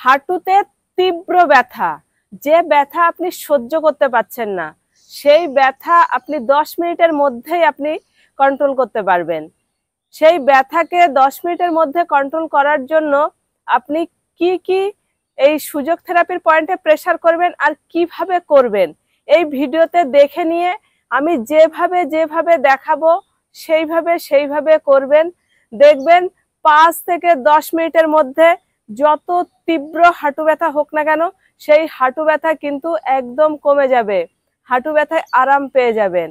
হাঁটুতে তীব্র ব্যথা, যে ব্যথা আপনি সহ্য করতে পারছেন না, সেই ব্যথা আপনি 10 মিনিটের মধ্যেই আপনি কন্ট্রোল করতে পারবেন। সেই ব্যথাকে 10 মিনিটের মধ্যে কন্ট্রোল করার জন্য আপনি কি কি এই সুযোগ থেরাপির পয়েন্টে প্রেসার করবেন আর কিভাবে করবেন, এই ভিডিওতে দেখে নিয়ে আমি যেভাবে যেভাবে দেখাবো সেইভাবে করবেন। দেখবেন 5 থেকে 10 মিনিটের মধ্যে যত তীব্র হাঁটু ব্যথা হোক না কেন, সেই হাঁটু ব্যথা কিন্তু একদম কমে যাবে, হাঁটু ব্যথায় আরাম পেয়ে যাবেন।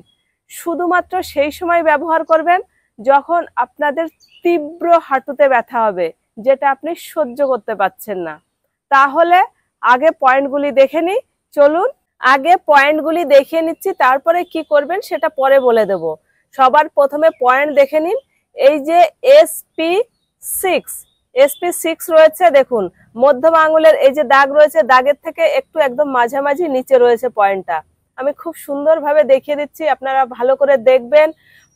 শুধুমাত্র সেই সময় ব্যবহার করবেন যখন আপনাদের তীব্র হাঁটুতে ব্যথা হবে, যেটা আপনি সহ্য করতে পারছেন না। তাহলে আগে পয়েন্টগুলি দেখে নিই, চলুন আগে পয়েন্টগুলি দেখিয়ে নিচ্ছি, তারপরে কি করবেন সেটা পরে বলে দেব। সবার প্রথমে পয়েন্ট দেখে নিন। এই যে SP6 রয়েছে, দেখুন মধ্যমা আঙুলের এই যে দাগ রয়েছে, দাগের থেকে একটু একদম মাঝামাঝি নিচে রয়েছে পয়েন্টটা। আমি খুব সুন্দরভাবে দেখিয়ে দিচ্ছি, আপনারা ভালো করে দেখবেন,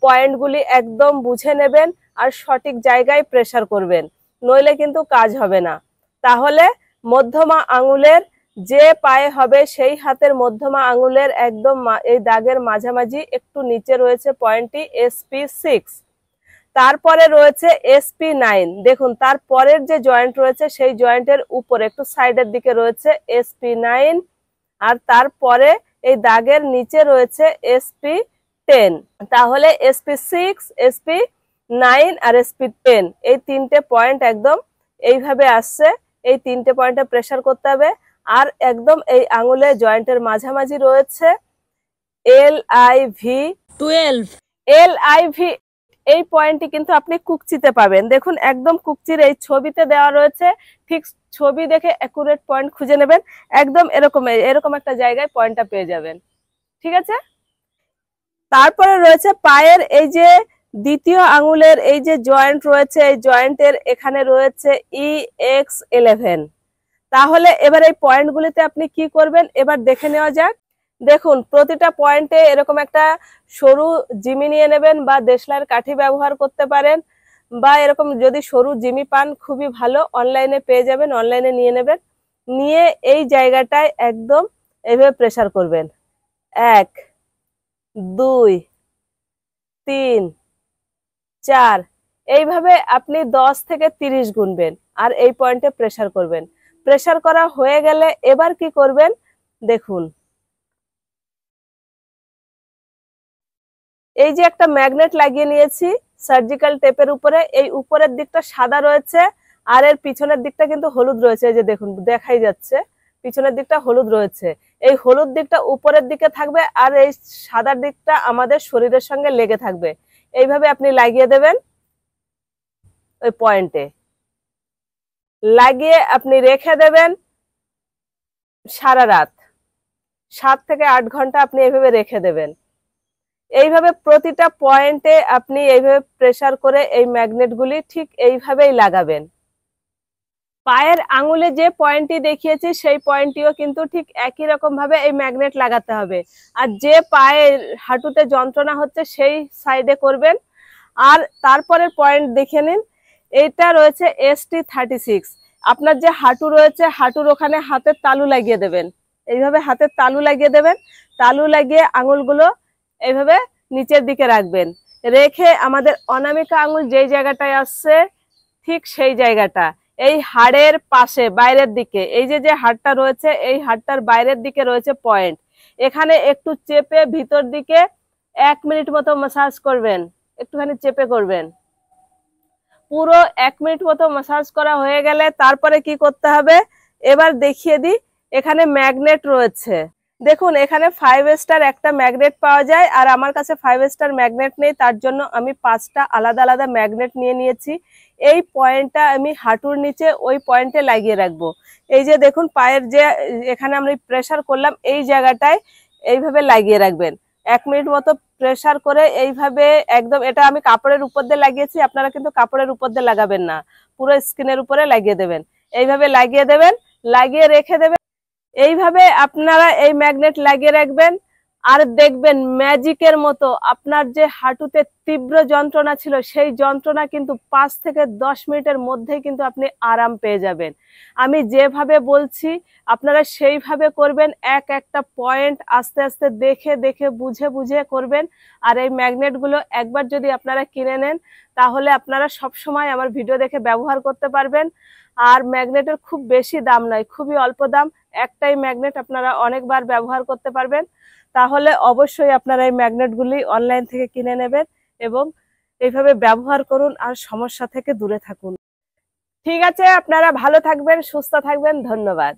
পয়েন্টগুলি একদম বুঝে নেবেন আর সঠিক জায়গায় প্রেসার করবেন, নইলে কিন্তু কাজ হবে না। তাহলে মধ্যমা আঙুলের যে পায়ে হবে সেই হাতের মধ্যমা আঙুলের একদম এই দাগের মাঝামাঝি একটু নিচে রয়েছে পয়েন্টটি SP6। তারপরে রয়েছে SP9, দেখুন তার পরের যে জয়েন্ট রয়েছে সেই জয়েন্টের উপরে একটু সাইডের দিকে রয়েছে SP9, আর তারপরে এই দাগের নিচে রয়েছে SP10। তাহলে SP6, SP9 আর SP10 এই তিনটে পয়েন্ট একদম এইভাবে আসছে। এই তিনটে পয়েন্টে প্রেসার করতে হবে। আর একদম এই আঙুলের জয়েন্টের মাঝামাঝি রয়েছে LIV। এই পয়েন্টটি কিন্তু আপনি কুকচিতে পাবেন, দেখুন একদম কুকচির এই ছবিতে দেওয়া রয়েছে, ঠিক ছবি দেখে অ্যাকুরেট পয়েন্ট খুঁজে নেবেন, একদম এরকম একটা জায়গায় পয়েন্টটা পেয়ে যাবেন, ঠিক আছে। তারপরে রয়েছে পায়ের এই যে দ্বিতীয় আঙুলের এই যে জয়েন্ট রয়েছে, এই জয়েন্টের এখানে রয়েছে EX11। তাহলে এবার এই পয়েন্টগুলিতে আপনি কি করবেন এবার দেখে নেওয়া যাক। দেখুন প্রতিটা পয়েন্টে এরকম একটা সরু জিমি নিয়ে নেবেন, বা দেশলাইয়ের কাঠি ব্যবহার করতে পারেন, বা এরকম যদি সরু জিমি পান খুবই ভালো, অনলাইনে পেয়ে যাবেন, অনলাইনে নিয়ে নেবেন। নিয়ে এই জায়গাটায় একদম এইভাবে প্রেসার করবেন, 1 2 3 4, এইভাবে আপনি 10 থেকে 30 গুনবেন আর এই পয়েন্টে প্রেসার করবেন। প্রেসার করা হয়ে গেলে এবার কি করবেন দেখুন, এই যে একটা ম্যাগনেট লাগিয়ে নিয়েছি সার্জিক্যাল টেপের উপরে, এই উপরের দিকটা সাদা রয়েছে আর এর পিছনের দিকটা কিন্তু হলুদ রয়েছে, এই যে দেখুন দেখাই যাচ্ছে পিছনের দিকটা হলুদ রয়েছে। এই হলুদ দিকটা উপরের দিকে থাকবে আর এই সাদা দিকটা আমাদের শরীরের সঙ্গে লেগে থাকবে। এইভাবে আপনি লাগিয়ে দেবেন, ওই পয়েন্টে লাগিয়ে আপনি রেখে দেবেন সারা রাত, 7 থেকে 8 ঘন্টা আপনি এইভাবে রেখে দেবেন। এইভাবে প্রতিটা পয়েন্টে আপনি এইভাবে প্রেসার করে এই ম্যাগনেটগুলি ঠিক এইভাবেই লাগাবেন। পায়ের আঙুলে যে পয়েন্টটি দেখিয়েছি সেই পয়েন্টটিও কিন্তু ঠিক একই রকম ভাবে এই ম্যাগনেট লাগাতে হবে। আর যে পায়ের হাঁটুতে যন্ত্রণা হচ্ছে সেই সাইডে করবেন। আর তারপরের পয়েন্ট দেখে নিন, এইটা রয়েছে ST36। আপনার যে হাঁটু রয়েছে হাঁটুর ওখানে হাতের তালু লাগিয়ে দেবেন, এইভাবে হাতের তালু লাগিয়ে দেবেন। তালু লাগিয়ে আঙুলগুলো এইভাবে নিচের দিকে রাখবেন, রেখে আমাদের অনামিকা আঙুল যেই জায়গাটায় আসছে ঠিক সেই জায়গাটা এই হাড়ের পাশে বাইরের দিকে, এই যে হাড়টা রয়েছে এই হাড়টার বাইরের দিকে রয়েছে পয়েন্ট, এখানে একটু চেপে ভিতর দিকে 1 মিনিট মতো ম্যাসাজ করবেন, একটুখানি চেপে করবেন। পুরো 1 মিনিট মতো ম্যাসাজ করা হয়ে গেলে তারপরে কি করতে হবে এবার দেখিয়ে দিই। এখানে ম্যাগনেট রয়েছে, দেখুন এখানে 5 স্টার একটা ম্যাগনেট পাওয়া যায়, আর আমার কাছে 5 স্টার ম্যাগনেট নেই, তার জন্য আমি 5টা আলাদা আলাদা ম্যাগনেট নিয়ে নিয়েছি। এই পয়েন্টটা আমি হাঁটুর নিচে ওই পয়েন্টে লাগিয়ে রাখবো। এই যে দেখুন পায়ের যে এখানে আমরা প্রেসার করলাম এই জায়গাটায় এইভাবে লাগিয়ে রাখবেন। 1 মিনিট মতো প্রেসার করে এইভাবে একদম, এটা আমি কাপড়ের উপর দিয়ে লাগিয়েছি, আপনারা কিন্তু কাপড়ের উপর দিয়ে লাগাবেন না, পুরো স্কিনের উপরে লাগিয়ে দেবেন। এইভাবে লাগিয়ে দেবেন, লাগিয়ে রেখে দেবেন। এইভাবে আপনারা এই ম্যাগনেট লাগিয়ে রাখবেন আর দেখবেন ম্যাজিকের মতো আপনার যে হাঁটুতে তীব্র যন্ত্রণা ছিল সেই যন্ত্রণা কিন্তু 5 থেকে 10 মিনিটের মধ্যেই কিন্তু আপনি আরাম পেয়ে যাবেন। আমি যেভাবে বলছি আপনারা সেইভাবে করবেন, এক একটা পয়েন্ট আস্তে আস্তে দেখে দেখে বুঝে বুঝে করবেন। আর এই ম্যাগনেটগুলো একবার যদি আপনারা কিনে নেন তাহলে আপনারা সব সময় আমার ভিডিও দেখে ব্যবহার করতে পারবেন। আর ম্যাগনেটের খুব বেশি দাম নয়, খুবই অল্প দাম। একটাই ম্যাগনেট আপনারা অনেকবার ব্যবহার করতে পারবেন। তাহলে অবশ্যই আপনারা এই ম্যাগনেটগুলি অনলাইন থেকে কিনে নেবেন এবং এইভাবে ব্যবহার করুন আর সমস্যা থেকে দূরে থাকুন। ঠিক আছে, আপনারা ভালো থাকবেন, সুস্থ থাকবেন। ধন্যবাদ।